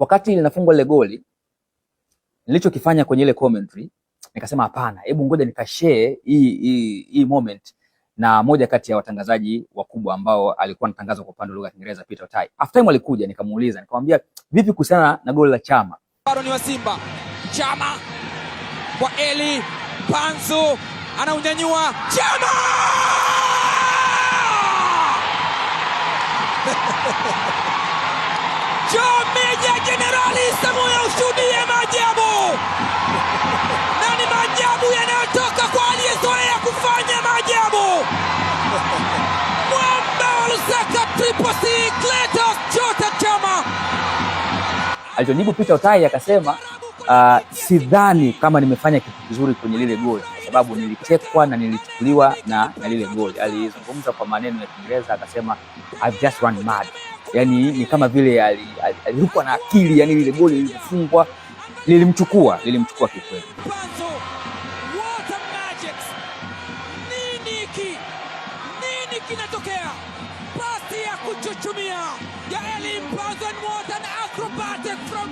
wakati linafungwa ile goli, nilichokifanya kwenye ile commentary nikasema hapana, hebu ngoja nikashare hii moment na moja kati ya watangazaji wakubwa ambao alikuwa anatangaza kwa upande wa lugha ya Kiingereza, Peter Otai. After time alikuja, nikamuuliza, nikamwambia vipi kuhusiana na goli la Chama? Bado ni wa Simba. Chama kwa Eli Mpanzu anaunyanyua. Chama! Meja Jenerali Samuel, ushuhudie maajabu. Na ni maajabu yanayotoka kwa aliyezoea kufanya maajabu. Mwamba wa Lusaka Triple C, Clatous Chota Chama. Alichojibu Peter Otai akasema, sidhani kama nimefanya kitu kizuri kwenye lile goli kwa sababu nilichekwa na nilichukuliwa na lile goli. Alizungumza kwa maneno ya Kiingereza akasema I've just run mad. Yani ni kama vile alirukwa na akili, yani lile goli lilifungwa lilimchukua kikweli. Nini kinatokea? Pasi ya kuchuchumia ya Eli Mpanzu, and what an acrobatic from